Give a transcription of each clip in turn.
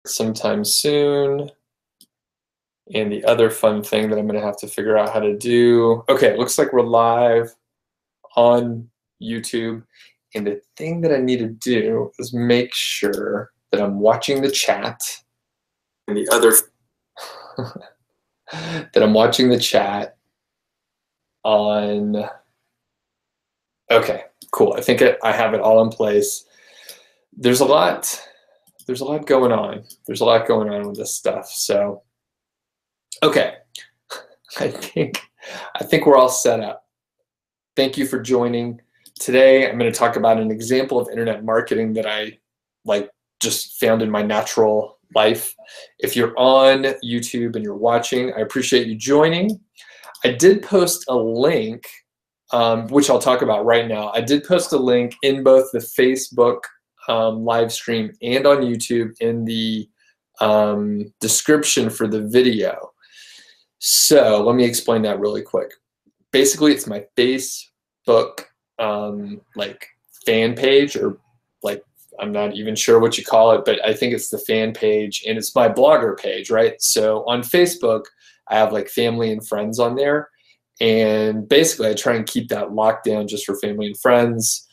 sometime soon. And the other fun thing that I'm going to have to figure out how to do. Okay, it looks like we're live on YouTube. And the thing that I need to do is make sure that I'm watching the chat. And the other that I'm watching the chat on. Okay, cool. I think I have it all in place. There's a lot going on. There's a lot going on with this stuff. So, okay, I think we're all set up. Thank you for joining. Today, I'm going to talk about an example of internet marketing that I just found in my natural life. If you're on YouTube and you're watching, I appreciate you joining. I did post a link, which I'll talk about right now. I did post a link in both the Facebook live stream and on YouTube in the description for the video. So let me explain that really quick. Basically, it's my Facebook fan page, or I'm not even sure what you call it, but I think it's the fan page, and it's my blogger page, right? So on Facebook, I have family and friends on there, and basically I try and keep that locked down just for family and friends,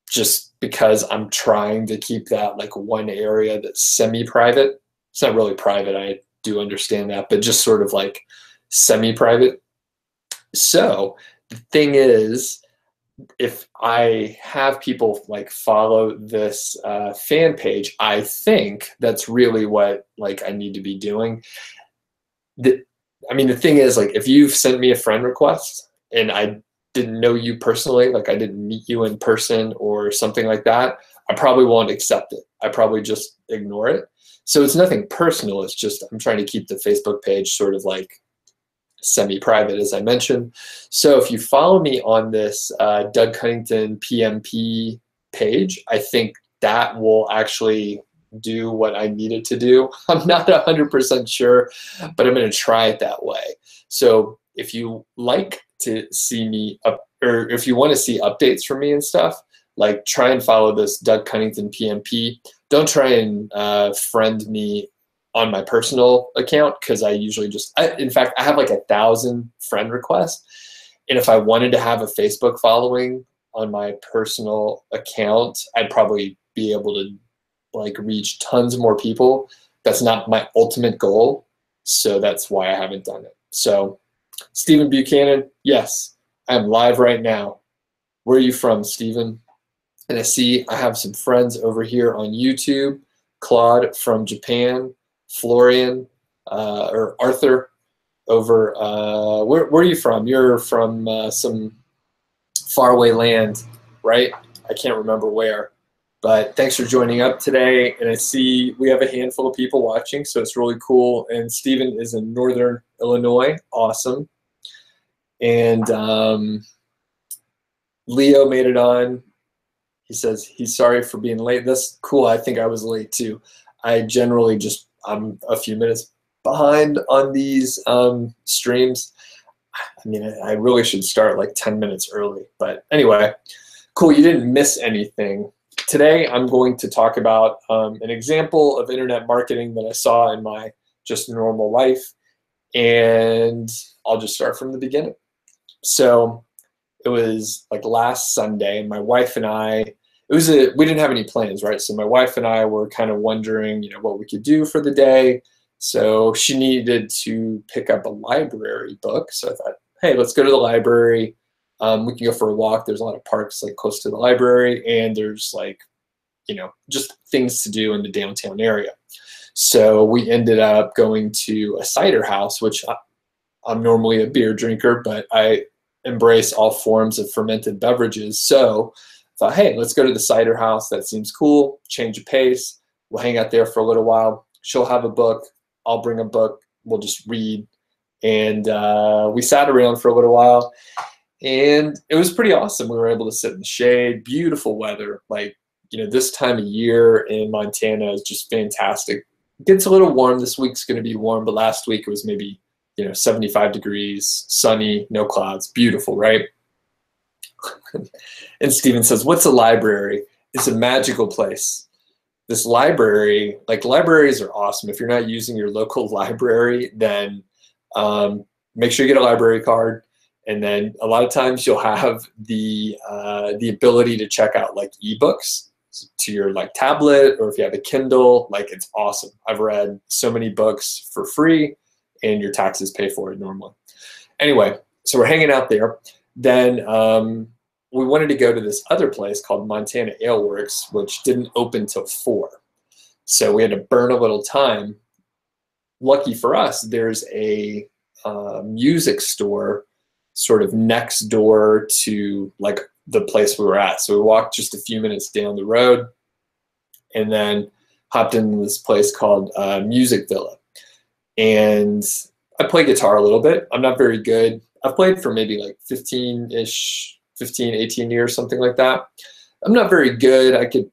just because I'm trying to keep that one area that's semi-private. It's not really private, I do understand that, but just sort of semi-private. So the thing is, if I have people follow this fan page, I think that's really what I need to be doing. The thing is, if you've sent me a friend request and I didn't know you personally, I didn't meet you in person or something like that, I probably won't accept it. I probably just ignore it. So it's nothing personal. It's just I'm trying to keep the Facebook page sort of semi-private, as I mentioned. So if you follow me on this Doug Cunnington PMP page, I think that will actually do what I need it to do. I'm not 100% sure, but I'm going to try it that way. So if you like to see me up, or if you want to see updates from me and stuff, try and follow this Doug Cunnington PMP. Don't try and friend me on my personal account, because I usually in fact, I have 1,000 friend requests. And if I wanted to have a Facebook following on my personal account, I'd probably be able to reach tons more people. That's not my ultimate goal. So that's why I haven't done it. So Stephen Buchanan, yes, I'm live right now. Where are you from, Stephen? And I see I have some friends over here on YouTube. Claude from Japan, Florian, or Arthur over, where are you from? You're from some faraway land, right? I can't remember where. But thanks for joining up today. And I see we have a handful of people watching, so it's really cool. And Stephen is in Northern Illinois. Awesome. And Leo made it on. He says he's sorry for being late. That's cool. I think I was late too. I generally I'm a few minutes behind on these streams. I really should start 10 minutes early. But anyway, cool. You didn't miss anything. Today, I'm going to talk about an example of internet marketing that I saw in my just normal life. And I'll just start from the beginning. So it was last Sunday, and my wife and I, we didn't have any plans, right? So my wife and I were kind of wondering, what we could do for the day. So she needed to pick up a library book. So I thought, hey, let's go to the library. We can go for a walk. There's a lot of parks close to the library, and there's just things to do in the downtown area. So we ended up going to a cider house, which I'm normally a beer drinker, but I embrace all forms of fermented beverages. So I thought, hey, let's go to the cider house. That seems cool. Change of pace. We'll hang out there for a little while. She'll have a book. I'll bring a book. We'll just read. And we sat around for a little while, and it was pretty awesome. We were able to sit in the shade. Beautiful weather. This time of year in Montana is just fantastic. It gets a little warm. This week's going to be warm, but last week it was maybe 75 degrees, sunny, no clouds. Beautiful, right? And Steven says, what's a library? It's a magical place. this library, like libraries are awesome. If you're not using your local library, then make sure you get a library card. And then a lot of times you'll have the ability to check out like ebooks to your like tablet, or if you have a Kindle, like it's awesome. I've read so many books for free, and your taxes pay for it normally. Anyway, so we're hanging out there. Then we wanted to go to this other place called Montana Ale Works, which didn't open till 4. So we had to burn a little time. Lucky for us, there's a music store sort of next door to like the place we were at. So we walked just a few minutes down the road and then hopped into this place called Music Villa. And I play guitar a little bit. I'm not very good. I've played for maybe like 15, 18 years, something like that. I'm not very good. I could,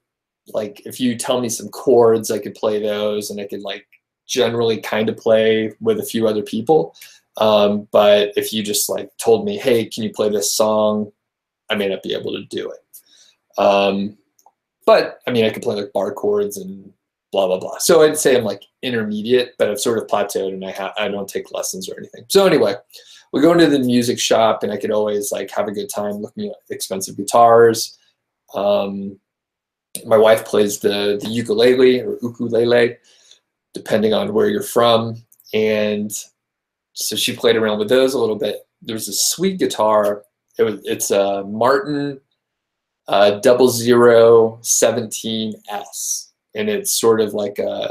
like, if you tell me some chords, I could play those, and I could like generally kind of play with a few other people. But if you just like told me, hey, can you play this song? I may not be able to do it. But I mean, I could play like bar chords and blah, blah, blah. So I'd say I'm like intermediate, but I've sort of plateaued, and I don't take lessons or anything. So anyway, we go into the music shop, and I could always like have a good time looking at expensive guitars. My wife plays the ukulele or ukulele, depending on where you're from. And so she played around with those a little bit. There's a sweet guitar. It's a Martin 0017S, and it's sort of like a,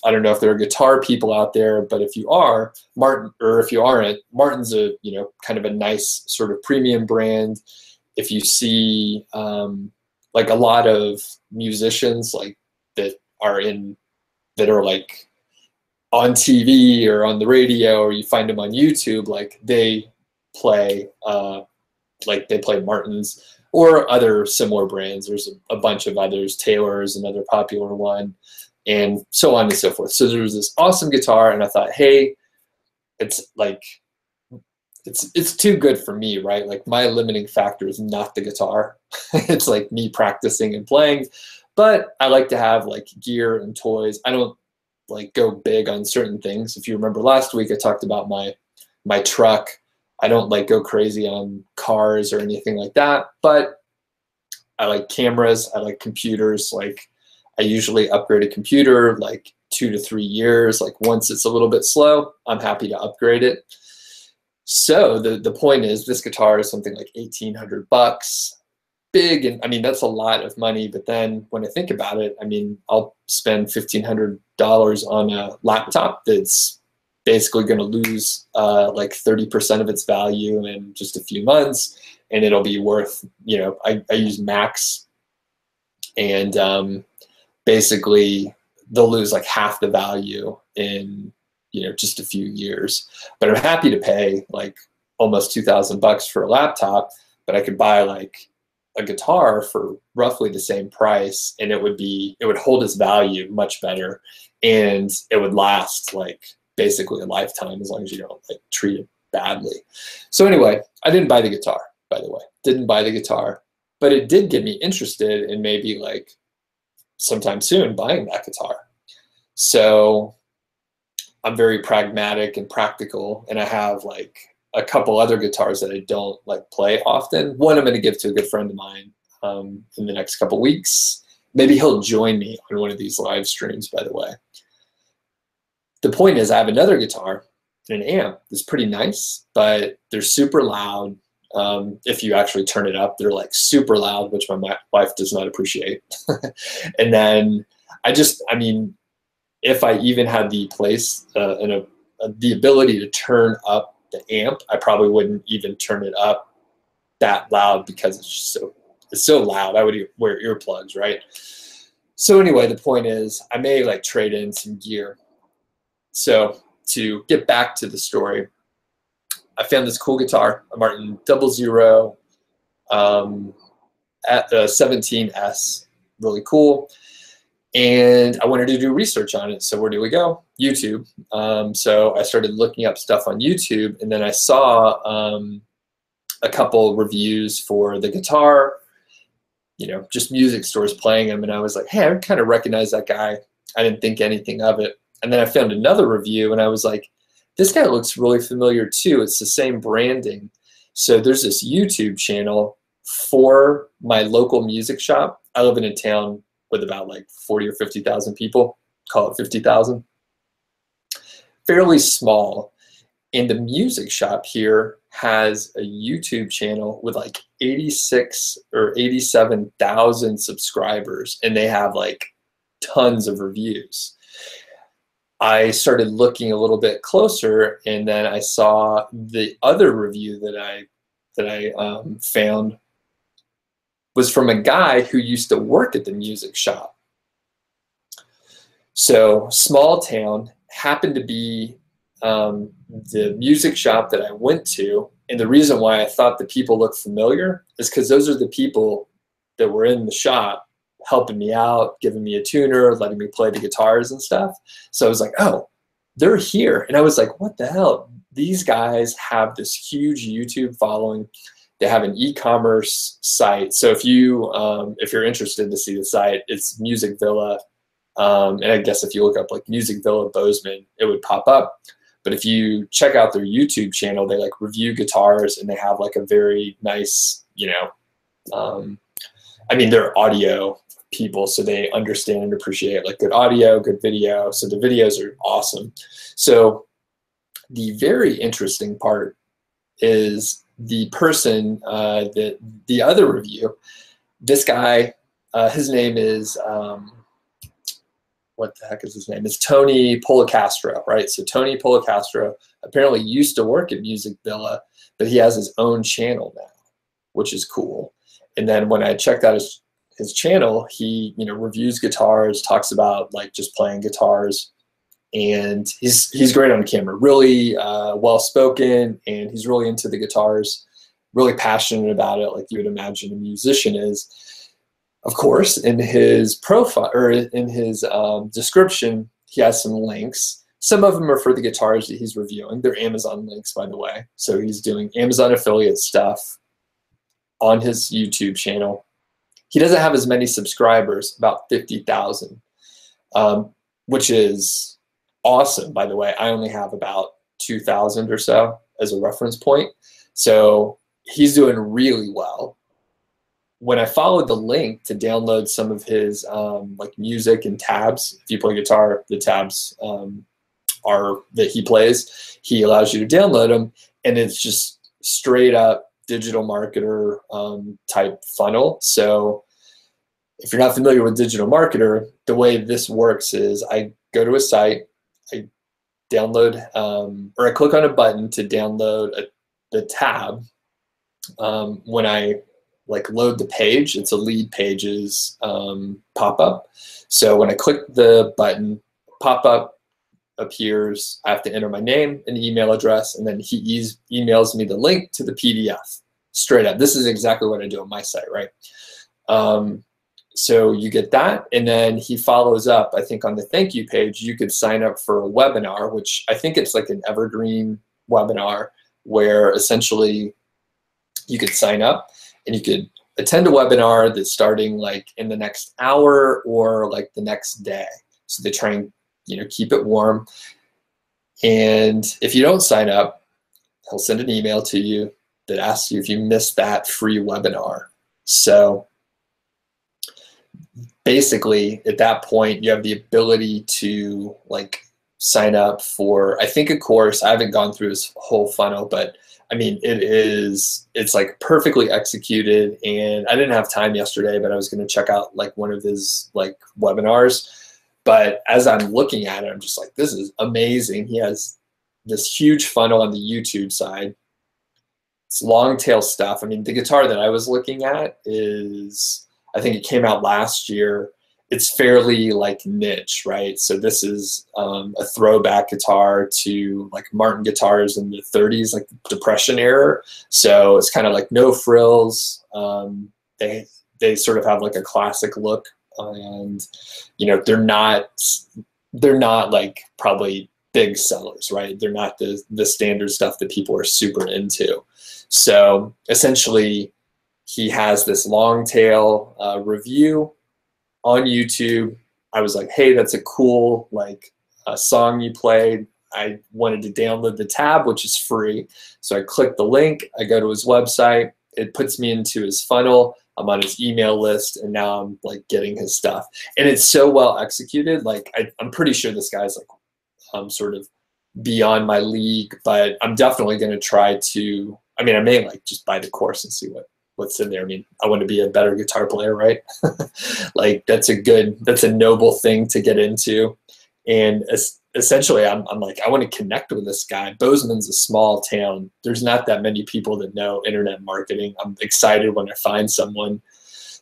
I don't know if there are guitar people out there, but if you are, Martin, or if you aren't, Martin's a, you know, kind of a nice sort of premium brand. If you see like a lot of musicians like that are like on TV or on the radio, or you find them on YouTube, like they play Martins or other similar brands. There's a bunch of others. Taylor's another popular one, and so on and so forth. So there was this awesome guitar, and I thought, hey, it's like, it's too good for me, right? Like my limiting factor is not the guitar. It's like me practicing and playing, but I like to have like gear and toys. I don't like go big on certain things. If you remember last week, I talked about my truck. I don't like go crazy on cars or anything like that, but I like cameras. I like computers. Like I usually upgrade a computer like 2 to 3 years. Like once it's a little bit slow, I'm happy to upgrade it. So the point is, this guitar is something like $1,800, big, and I mean that's a lot of money. But then when I think about it, I mean I'll spend $1,500 on a laptop that's basically going to lose like 30% of its value in just a few months, and it'll be worth, you know, I use Macs, and basically they'll lose like half the value in, you know, just a few years. But I'm happy to pay like almost $2,000 for a laptop, but I could buy like a guitar for roughly the same price, and it would hold its value much better, and it would last like basically a lifetime, as long as you don't like treat it badly. So anyway, I didn't buy the guitar, by the way. Didn't buy the guitar, but it did get me interested in maybe like sometime soon buying that guitar. So I'm very pragmatic and practical, and I have like a couple other guitars that I don't like play often. One I'm going to give to a good friend of mine in the next couple weeks. Maybe he'll join me on one of these live streams, by the way. The point is, I have another guitar and an amp that's pretty nice, but they're super loud. If you actually turn it up, they're like super loud, which my wife does not appreciate. And then I mean, if I even had the place and the ability to turn up the amp, I probably wouldn't even turn it up that loud, because it's so loud. I would wear earplugs, right? So anyway, the point is, I may like trade in some gear. So to get back to the story, I found this cool guitar, a Martin 00 at the 17S, really cool. And I wanted to do research on it. So where do we go? YouTube. So I started looking up stuff on YouTube, and then I saw a couple reviews for the guitar, just music stores playing them. And I was like, hey, I kind of recognize that guy. I didn't think anything of it. And then I found another review and I was like, this guy looks really familiar too. It's the same branding. So there's this YouTube channel for my local music shop. I live in a town with about like 40 or 50,000 people, call it 50,000. Fairly small. And the music shop here has a YouTube channel with like 86 or 87,000 subscribers, and they have like tons of reviews. I started looking a little bit closer, and then I saw the other review that I found was from a guy who used to work at the music shop. So small town, happened to be the music shop that I went to. And the reason why I thought the people looked familiar is because those are the people that were in the shop helping me out, giving me a tuner, letting me play the guitars and stuff. So I was like, oh, they're here. And I was like, what the hell? These guys have this huge YouTube following. They have an e-commerce site. So if you're interested to see the site, it's Music Villa. And I guess if you look up like Music Villa Bozeman, it would pop up. But if you check out their YouTube channel, they like review guitars, and they have like a very nice, I mean, they're audio people, so they understand and appreciate like good audio, good video. So the videos are awesome. So the very interesting part is the person, the other review, this guy, his name is, what the heck is his name? It's Tony Policastro, right? So Tony Policastro apparently used to work at Music Villa, but he has his own channel now, which is cool. And then when I checked out his channel, he reviews guitars, talks about like just playing guitars, and he's great on camera, really well spoken, and he's really into the guitars, really passionate about it, like you would imagine a musician is. Of course, in his profile or in his description, he has some links. Some of them are for the guitars that he's reviewing. They're Amazon links, by the way. So he's doing Amazon affiliate stuff on his YouTube channel. He doesn't have as many subscribers, about 50,000, which is awesome, by the way. I only have about 2,000 or so as a reference point. So he's doing really well. When I followed the link to download some of his like music and tabs, if you play guitar, the tabs are that he plays, he allows you to download them, and it's just straight up digital marketer type funnel. So if you're not familiar with digital marketer, the way this works is I go to a site, I download or I click on a button to download the tab. When I like load the page, it's a lead pages pop-up. So when I click the button, pop-up appears. I have to enter my name and email address, and then he emails me the link to the PDF straight up. This is exactly what I do on my site, right? So you get that, and then he follows up. I think on the thank you page, you could sign up for a webinar, which I think it's like an evergreen webinar where essentially you could sign up and you could attend a webinar that's starting like in the next hour or like the next day. So they try and keep it warm. And if you don't sign up, he'll send an email to you that asks you if you missed that free webinar. So basically at that point, you have the ability to like sign up for, I think, a course. I haven't gone through his whole funnel, but I mean, it's like perfectly executed. And I didn't have time yesterday, but I was going to check out like one of his like webinars. But as I'm looking at it, I'm just like, this is amazing. He has this huge funnel on the YouTube side. It's long tail stuff. I mean, the guitar that I was looking at is, I think it came out last year. It's fairly like niche, right? So this is a throwback guitar to like Martin guitars in the 30s, like the Depression era. So it's kind of like no frills. They sort of have like a classic look, and they're not like probably big sellers, right? They're not the standard stuff that people are super into. So essentially, he has this long tail review on YouTube. I was like, hey, that's a cool like song you played. I wanted to download the tab, which is free. So I click the link, I go to his website, it puts me into his funnel, I'm on his email list, and now I'm like getting his stuff. And it's so well executed. Like I'm pretty sure this guy's like sort of beyond my league, but I'm definitely going to try to, I mean, I may like just buy the course and see what's in there. I mean, I want to be a better guitar player, right? Like that's a noble thing to get into. And essentially I'm like, I want to connect with this guy. Bozeman's a small town. There's not that many people that know internet marketing. I'm excited when I find someone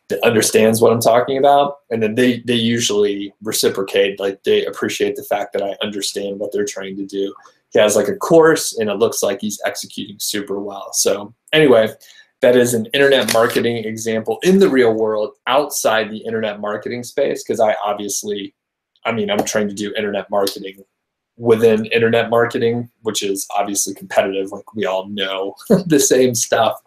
that understands what I'm talking about. And then they usually reciprocate. Like they appreciate the fact that I understand what they're trying to do. He has like a course and it looks like he's executing super well. So anyway, that is an internet marketing example in the real world outside the internet marketing space. Cause I'm trying to do internet marketing within internet marketing, which is obviously competitive. Like we all know the same stuff.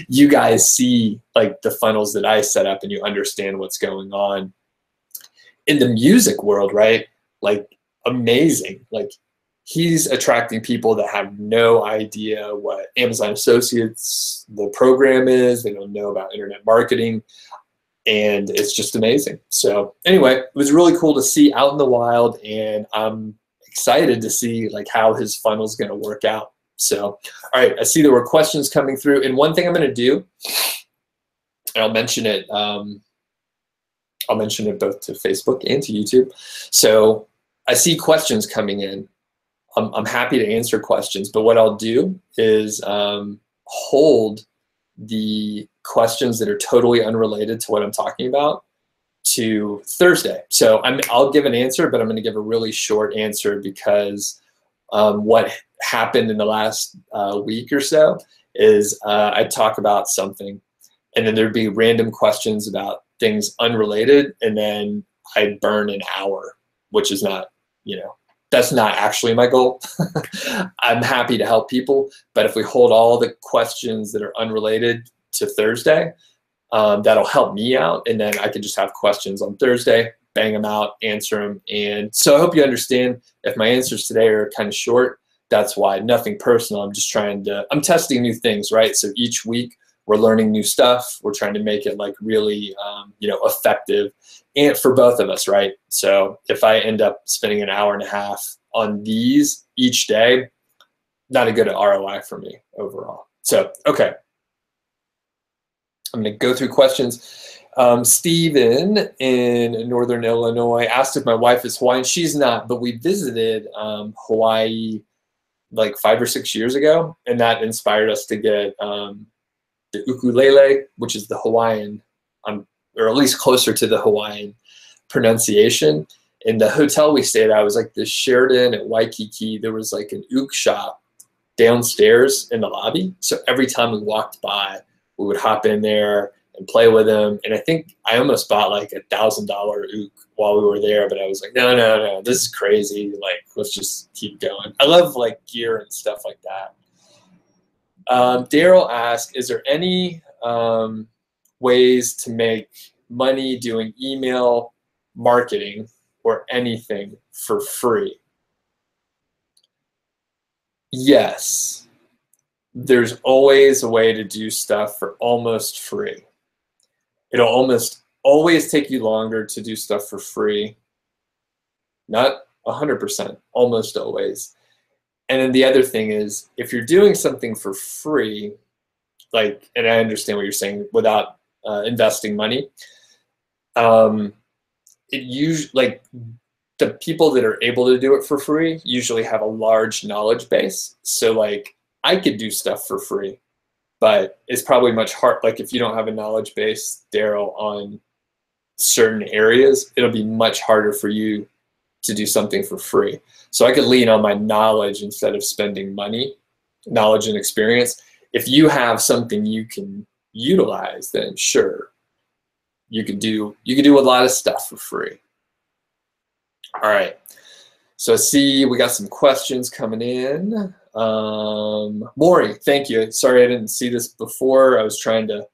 You guys see like the funnels that I set up and you understand what's going on. In the music world, right? Like amazing. Like he's attracting people that have no idea what Amazon Associates, the program is. They don't know about internet marketing. And it's just amazing. So anyway, it was really cool to see out in the wild, and I'm excited to see like how his funnel is going to work out. So, all right, I see there were questions coming through, and one thing I'm going to do, and I'll mention it both to Facebook and to YouTube. So I see questions coming in. I'm happy to answer questions, but what I'll do is hold the questions that are totally unrelated to what I'm talking about to Thursday. So I'll give an answer, but I'm going to give a really short answer because what happened in the last week or so is I'd talk about something and then there'd be random questions about things unrelated, and then I'd burn an hour, which is not, that's not actually my goal. I'm happy to help people, but if we hold all the questions that are unrelated to Thursday, that'll help me out, and then I can just have questions on Thursday, bang them out, answer them. And so I hope you understand if my answers today are kind of short, that's why. Nothing personal. I'm just I'm testing new things, right? So each week we're learning new stuff. We're trying to make it like really, effective and for both of us, right? So if I end up spending an hour and a half on these each day, not a good ROI for me overall. So, okay. I'm going to go through questions. Steven in Northern Illinois asked if my wife is Hawaiian. She's not, but we visited Hawaii like 5 or 6 years ago, and that inspired us to get the ukulele, which is the Hawaiian, or at least closer to the Hawaiian pronunciation. In the hotel we stayed at, was like the Sheraton at Waikiki. There was like an uk shop downstairs in the lobby. So every time we walked by, we would hop in there and play with them. And I think I almost bought like $1,000 uk while we were there, but I was like, no, this is crazy. Like, let's just keep going. I love like gear and stuff like that. Daryl asked, is there any ways to make money doing email marketing or anything for free? Yes. There's always a way to do stuff for almost free. It'll almost always take you longer to do stuff for free. Not 100%, almost always. And then the other thing is, if you're doing something for free, like, and I understand what you're saying, without investing money, it usually, like, the people that are able to do it for free usually have a large knowledge base. So like, I could do stuff for free, but it's probably much hard. Like if you don't have a knowledge base, Daryl, on certain areas, it'll be much harder for you to do something for free. So I could lean on my knowledge instead of spending money, knowledge and experience. If you have something you can utilize, then sure, you can do a lot of stuff for free. All right. So I see we got some questions coming in. Maury, thank you. Sorry I didn't see this before. I was trying to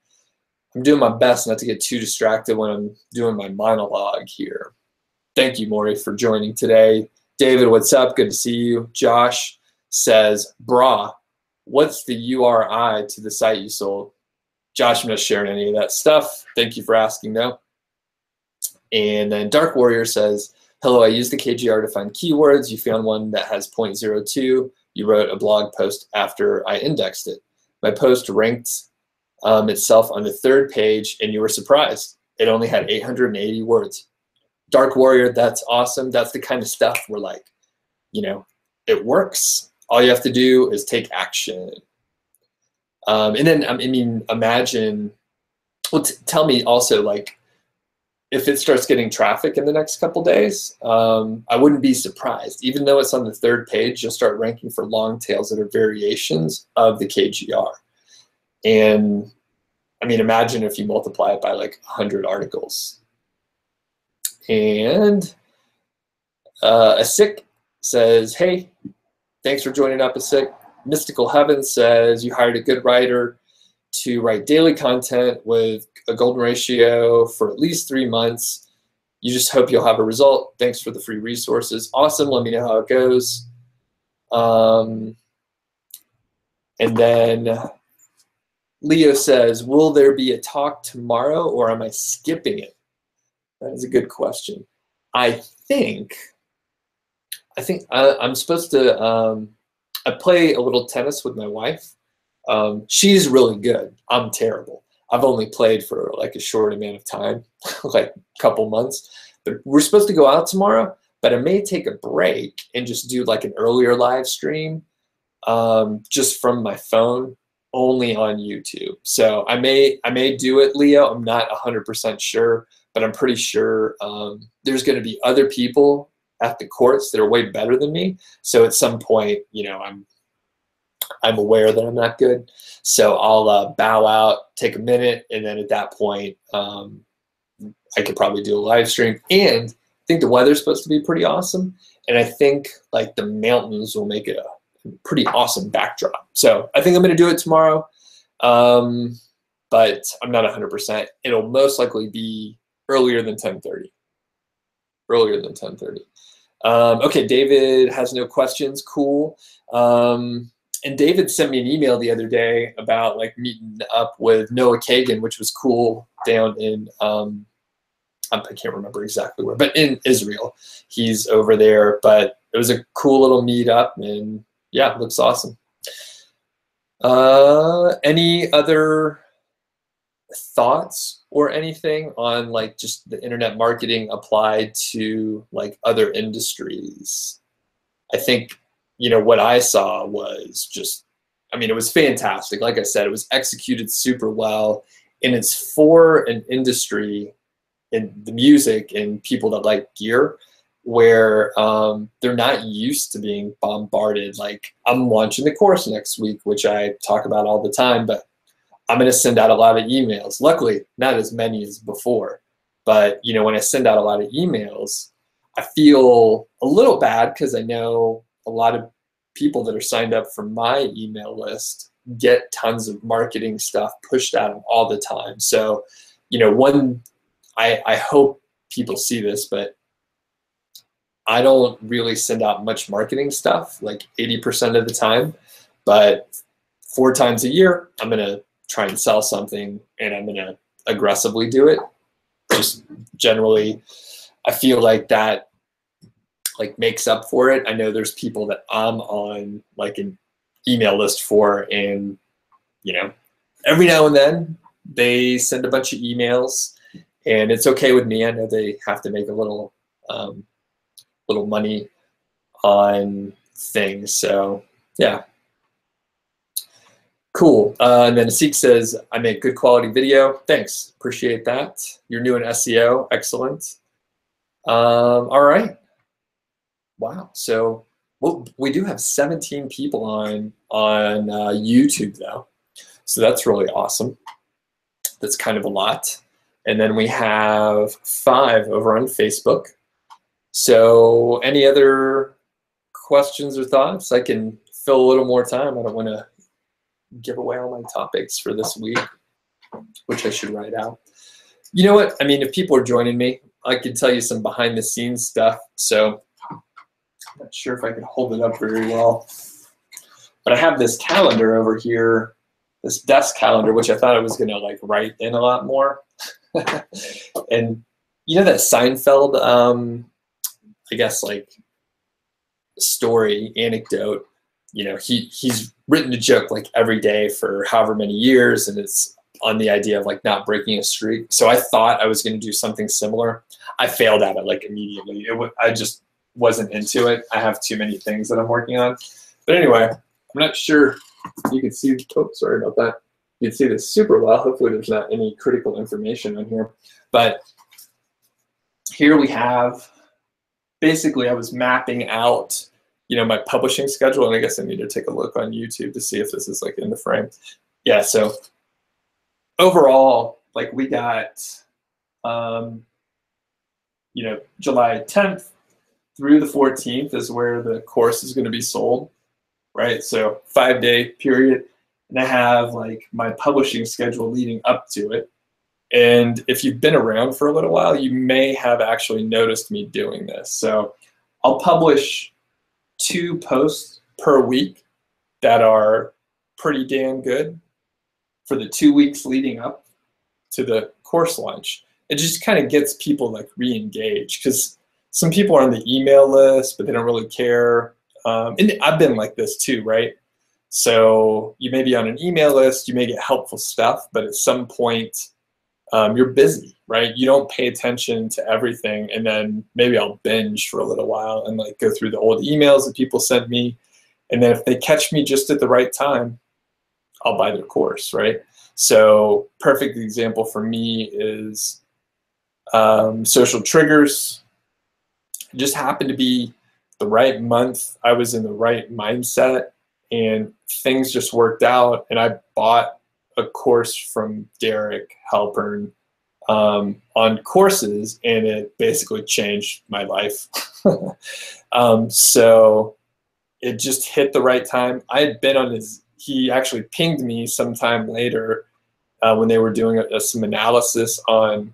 I'm doing my best not to get too distracted when I'm doing my monologue here. Thank you, Maury, for joining today. David, what's up? Good to see you. Josh says, brah, what's the URI to the site you sold? Josh, I'm not sharing any of that stuff. Thank you for asking, though. And then Dark Warrior says, hello, I used the KGR to find keywords. You found one that has 0.02. You wrote a blog post after I indexed it. My post ranked itself on the 3rd page, and you were surprised. It only had 880 words. Dark Warrior, that's awesome. That's the kind of stuff where, like, you know, it works. All you have to do is take action. And then, I mean, imagine, well, tell me also, like, if it starts getting traffic in the next couple days, I wouldn't be surprised. Even though it's on the 3rd page, you'll start ranking for long tails that are variations of the KGR. And I mean, imagine if you multiply it by like 100 articles. And Asik says, hey, thanks for joining up, Asik. Mystical Heaven says, you hired a good writer to write daily content with a golden ratio for at least 3 months. You just hope you'll have a result. Thanks for the free resources. Awesome. Let me know how it goes. And then Leo says, will there be a talk tomorrow or am I skipping it? That is a good question. I think I'm supposed to, I play a little tennis with my wife. She's really good. I'm terrible. I've only played for like a short amount of time, like a couple months. But we're supposed to go out tomorrow, but I may take a break and just do like an earlier live stream just from my phone, only on YouTube. So I may do it, Leo. I'm not 100% sure, but I'm pretty sure there's going to be other people at the courts that are way better than me. So at some point, you know, I'm aware that I'm not good. So I'll bow out, take a minute, and then at that point, I could probably do a live stream. And I think the weather's supposed to be pretty awesome. And I think like the mountains will make it a pretty awesome backdrop. So I think I'm going to do it tomorrow, but I'm not 100%. It'll most likely be earlier than 10:30. Earlier than 10:30. Okay, David has no questions. Cool. And David sent me an email the other day about like meeting up with Noah Kagan, which was cool, down in I can't remember exactly where, but in Israel. He's over there. But it was a cool little meetup, and yeah, it looks awesome. Any other thoughts or anything on like just the internet marketing applied to like other industries? I think, you know, what I saw was just, I mean, it was fantastic. Like I said, it was executed super well, and it's for an industry in the music and people that like gear where they're not used to being bombarded. Like, I'm launching the course next week, which I talk about all the time, but I'm going to send out a lot of emails. Luckily, not as many as before. But, you know, when I send out a lot of emails, I feel a little bad because I know a lot of people that are signed up for my email list get tons of marketing stuff pushed at them all the time. So, you know, I hope people see this, but I don't really send out much marketing stuff, like 80% of the time. But 4 times a year, I'm going to try and sell something, and I'm going to aggressively do it. Just generally, I feel like that like makes up for it. I know there's people that I'm on like an email list for, and you know, every now and then they send a bunch of emails, and it's okay with me. I know they have to make a little money on things, so yeah. Cool. And then Asik says, I make good quality video. Thanks. Appreciate that. You're new in SEO. Excellent. All right. Wow. So well, we do have 17 people on YouTube, though. So that's really awesome. That's kind of a lot. And then we have 5 over on Facebook. So any other questions or thoughts? I can fill a little more time. I don't want to give away all my topics for this week. which I should write out. You know what? I mean, if people are joining me, I could tell you some behind the scenes stuff. So I'm not sure if I can hold it up very well. But I have this calendar over here, this desk calendar, which I thought I was going to like write in a lot more. And you know that Seinfeld, I guess like story, anecdote, you know, he's written a joke like every day for however many years, and it's on the idea of like not breaking a streak. So I thought I was going to do something similar. I failed at it like immediately. I just wasn't into it. I have too many things that I'm working on. But anyway, I'm not sure you can see, oh, sorry about that. You can see this super well. Hopefully there's not any critical information on here. But here we have, basically I was mapping out, you know, my publishing schedule, and I guess I need to take a look on YouTube to see if this is like in the frame. Yeah, so overall, like we got, you know, July 10th through the 14th is where the course is going to be sold, right? So 5-day period. And I have like my publishing schedule leading up to it. And if you've been around for a little while, you may have actually noticed me doing this. So I'll publish 2 posts per week that are pretty damn good for the 2 weeks leading up to the course launch. It just kind of gets people like re-engaged, because some people are on the email list, but they don't really care. And I've been like this too, right? So you may be on an email list, you may get helpful stuff, but at some point you're busy, right? You don't pay attention to everything, and then maybe I'll binge for a little while and like go through the old emails that people sent me, and then if they catch me just at the right time, I'll buy their course, right? So perfect example for me is Social Triggers. It just happened to be the right month. I was in the right mindset, and things just worked out, and I bought a course from Derek Halpern on courses, and it basically changed my life. So it just hit the right time. I had been on his, he actually pinged me sometime later when they were doing some analysis on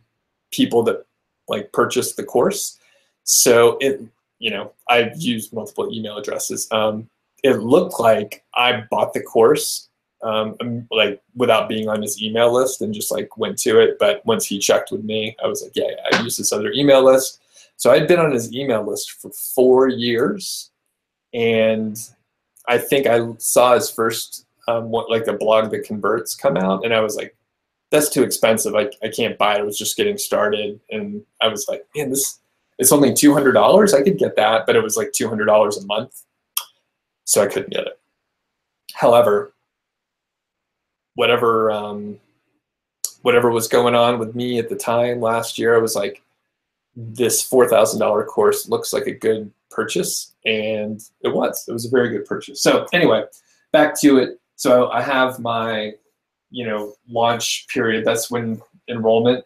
people that like purchased the course. So it, you know, I've used multiple email addresses. It looked like I bought the course like without being on his email list, and just like went to it. But once he checked with me, I was like, yeah, I used this other email list. So I'd been on his email list for 4 years, and I think I saw his first like a blog that converts come out, and I was like, that's too expensive. I can't buy it. I was just getting started, and I was like, man, this, it's only $200. I could get that, but it was like $200 a month, so I couldn't get it. However, whatever was going on with me at the time last year, I was like, this $4,000 course looks like a good purchase, and it was a very good purchase. So anyway, back to it. So I have my, you know, launch period. That's when enrollment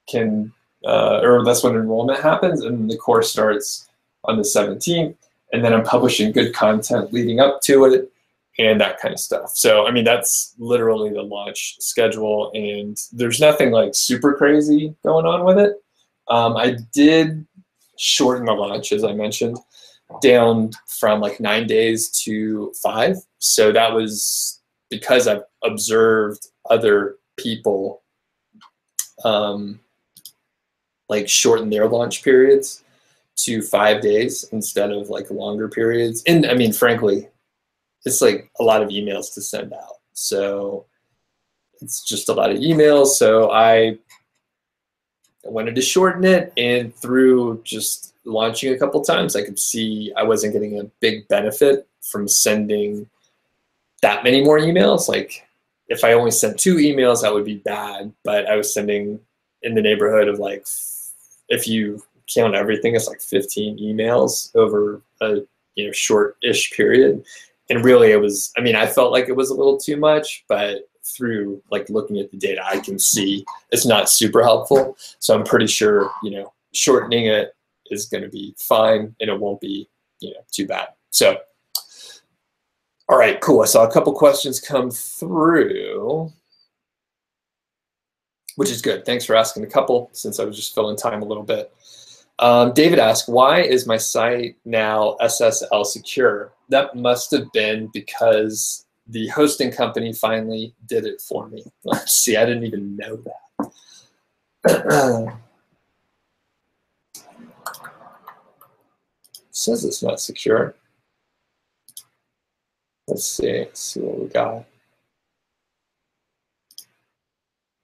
can, or that's when enrollment happens, and the course starts on the 17th, and then I'm publishing good content leading up to it, and that kind of stuff. So, I mean, that's literally the launch schedule, and there's nothing like super crazy going on with it. I did shorten the launch, as I mentioned, down from like 9 days to 5. So that was because I've observed other people like shorten their launch periods to 5 days instead of like longer periods. And I mean, frankly, it's like a lot of emails to send out. So it's just a lot of emails. So I wanted to shorten it, and through just launching a couple times, I could see I wasn't getting a big benefit from sending that many more emails. Like if I only sent 2 emails, that would be bad, but I was sending in the neighborhood of like, if you count everything, it's like 15 emails over a, you know, short-ish period. And really it was, I mean, I felt like it was a little too much, but through like looking at the data, I can see it's not super helpful. So I'm pretty sure, you know, shortening it is going to be fine, and it won't be, you know, too bad. So, all right, cool. I saw a couple questions come through. which is good. Thanks for asking a couple, since I was just filling time a little bit. David asked, why is my site now SSL secure? That must have been because the hosting company finally did it for me. Let's see, I didn't even know that. It says it's not secure. Let's see what we got.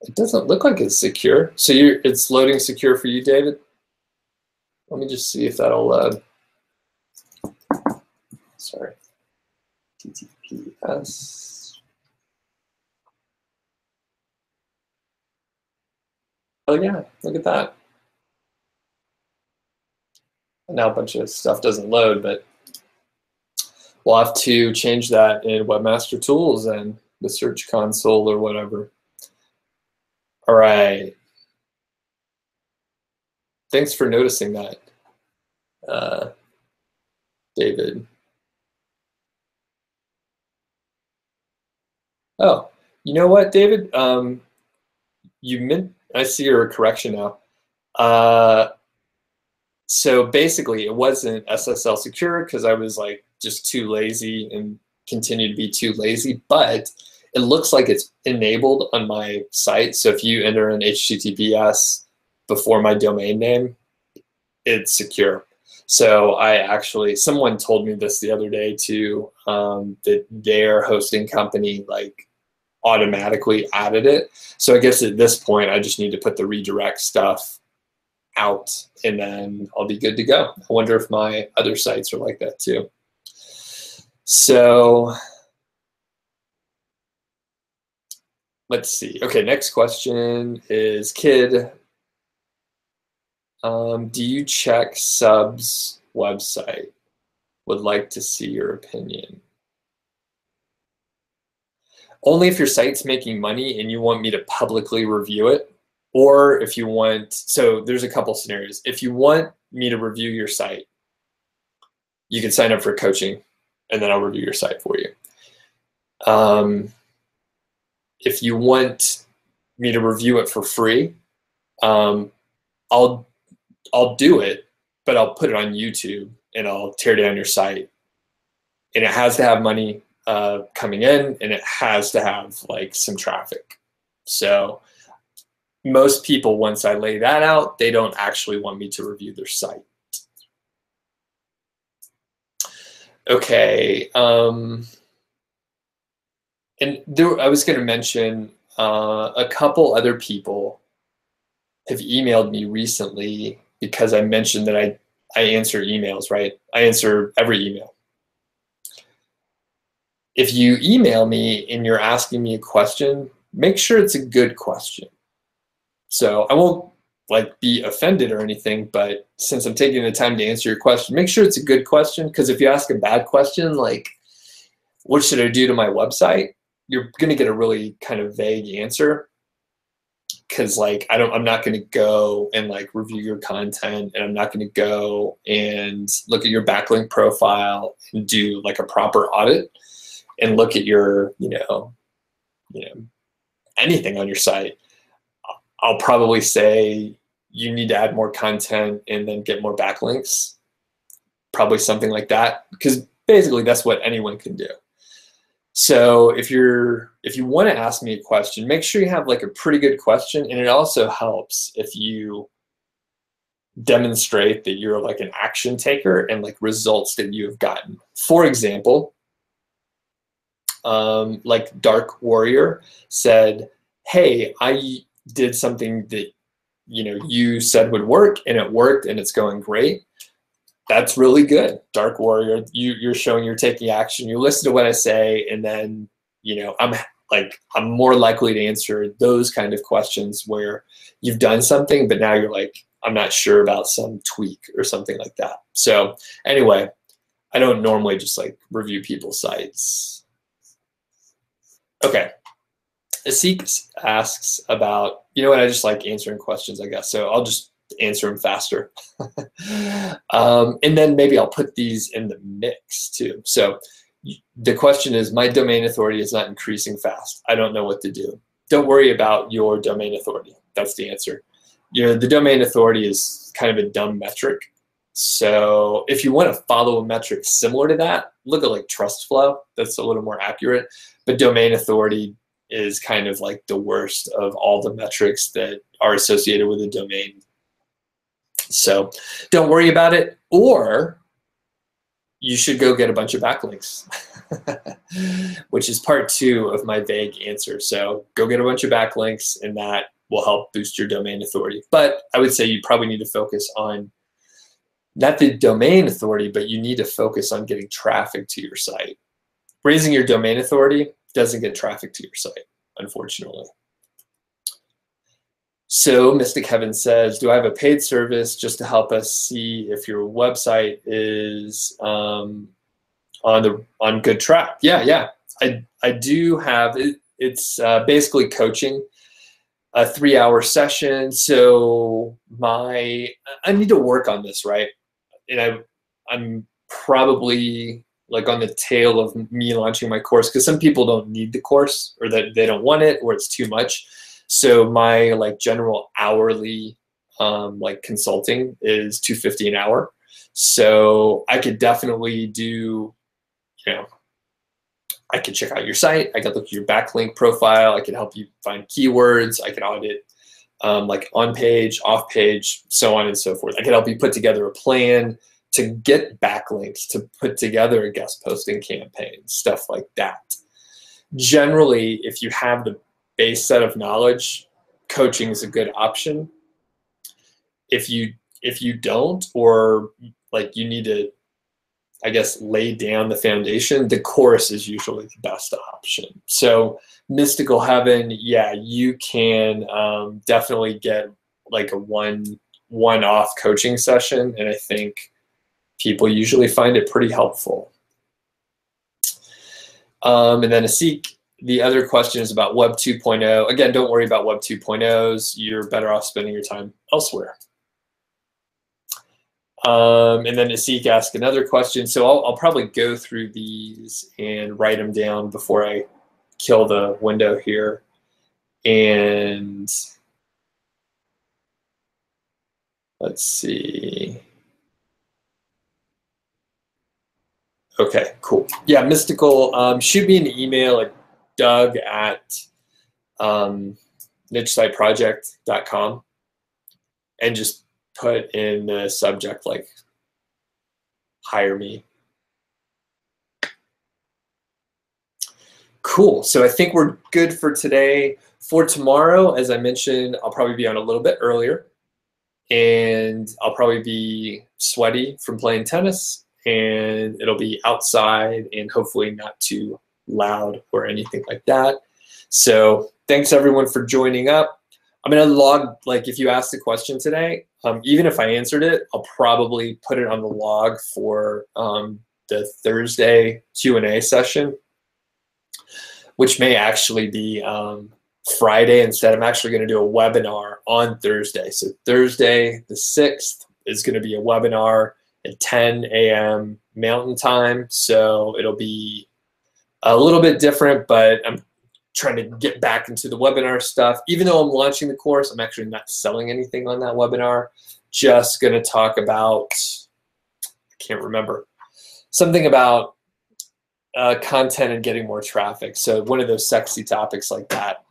It doesn't look like it's secure. So it's loading secure for you, David? Let me just see if that'll load. Sorry. HTTPS. Oh yeah, look at that. Now a bunch of stuff doesn't load, but we'll have to change that in Webmaster Tools and the Search Console or whatever. All right. Thanks for noticing that, David. Oh, you know what, David? I see your correction now. So basically, it wasn't SSL secure because I was like just too lazy and continue to be too lazy, but it looks like it's enabled on my site. So if you enter an HTTPS before my domain name, it's secure. So someone told me this the other day too, that their hosting company like automatically added it. So I guess at this point, I just need to put the redirect stuff out and then I'll be good to go. I wonder if my other sites are like that too. So let's see. Okay, next question is Kid. Do you check Sub's website? Would like to see your opinion. Only if your site's making money and you want me to publicly review it, or if you want, so there's a couple scenarios. If you want me to review your site, you can sign up for coaching and then I'll review your site for you. If you want me to review it for free, I'll do it, but I'll put it on YouTube and I'll tear down your site. And it has to have money coming in and it has to have like some traffic. So most people, once I lay that out, they don't actually want me to review their site. Okay. And I was going to mention a couple other people have emailed me recently because I mentioned that I answer emails, right? I answer every email. If you email me and you're asking me a question, make sure it's a good question. So I won't like be offended or anything, but since I'm taking the time to answer your question, make sure it's a good question, because if you ask a bad question, like, what should I do to my website? You're going to get a really kind of vague answer, because like I'm not going to go and like review your content, and I'm not going to go and look at your backlink profile and do like a proper audit and look at your, anything on your site. I'll probably say you need to add more content and then get more backlinks, probably something like that, because basically that's what anyone can do. So if you want to ask me a question, make sure you have like a pretty good question, and it also helps if you demonstrate that you're like an action taker and like results that you have gotten. For example, like Dark Warrior said, hey, I did something that you said would work, and it worked, and it's going great. That's really good. Dark Warrior, you're showing you're taking action. You listen to what I say, and then I'm more likely to answer those kind of questions where you've done something, but now you're like, I'm not sure about some tweak or something like that. So anyway, I don't normally just like review people's sites. Okay. Asik asks about, I just like answering questions, I guess. So I'll just answer them faster. And then maybe I'll put these in the mix too. So the question is, my domain authority is not increasing fast. I don't know what to do. Don't worry about your domain authority. that's the answer. The domain authority is kind of a dumb metric. So if you want to follow a metric similar to that, look at like trust flow. That's a little more accurate. But domain authority is kind of like the worst of all the metrics that are associated with a domain. So don't worry about it, or you should go get a bunch of backlinks, which is part 2 of my vague answer. So go get a bunch of backlinks, and that will help boost your domain authority. But I would say you probably need to focus on not the domain authority, but you need to focus on getting traffic to your site. Raising your domain authority doesn't get traffic to your site, unfortunately. So Mystic Heaven says, do I have a paid service just to help us see if your website is on good track? Yeah. I do have it. It's basically coaching, a 3-hour session. So I need to work on this, right? And I'm probably like on the tail of me launching my course, because some people don't need the course, or that they don't want it, or it's too much. So my like general hourly like consulting is $250 an hour. So I could definitely do, I could check out your site. I could look at your backlink profile. I could help you find keywords. I could audit like on page, off page, so on and so forth. I could help you put together a plan to get backlinks, to put together a guest posting campaign, stuff like that. Generally, if you have the base set of knowledge, coaching is a good option. If you don't, or like you need to, I guess, lay down the foundation, the course is usually the best option. So Mystical Heaven, yeah, you can definitely get like a one-off coaching session, and I think people usually find it pretty helpful. And then Asik, the other question is about Web 2.0. Again, don't worry about Web 2.0s. You're better off spending your time elsewhere. And then Asik asked another question. So I'll probably go through these and write them down before I kill the window here. And let's see. Okay, cool. Yeah, Mystical, shoot me an email at doug@nichesiteproject.com and just put in the subject like hire me. Cool. So I think we're good for today. For tomorrow, as I mentioned, I'll probably be on a little bit earlier, and I'll probably be sweaty from playing tennis, and it'll be outside and hopefully not too loud or anything like that. So thanks everyone for joining up. I'm gonna log, like if you asked a question today, even if I answered it, I'll probably put it on the log for the Thursday Q&A session, which may actually be Friday instead. I'm actually gonna do a webinar on Thursday. So Thursday the 6th is gonna be a webinar at 10 a.m. Mountain Time. So it'll be a little bit different, but I'm trying to get back into the webinar stuff. Even though I'm launching the course, I'm actually not selling anything on that webinar. Just gonna talk about, I can't remember, something about content and getting more traffic. So one of those sexy topics like that.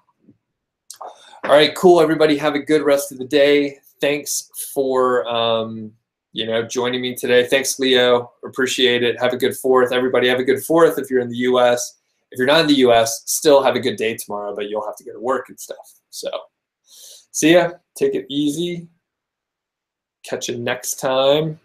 All right, cool, everybody. Have a good rest of the day. Thanks for joining me today. Thanks, Leo. Appreciate it. Have a good 4th. Everybody have a good 4th if you're in the US. If you're not in the US, still have a good day tomorrow, but you'll have to go to work and stuff. So see ya. Take it easy. Catch you next time.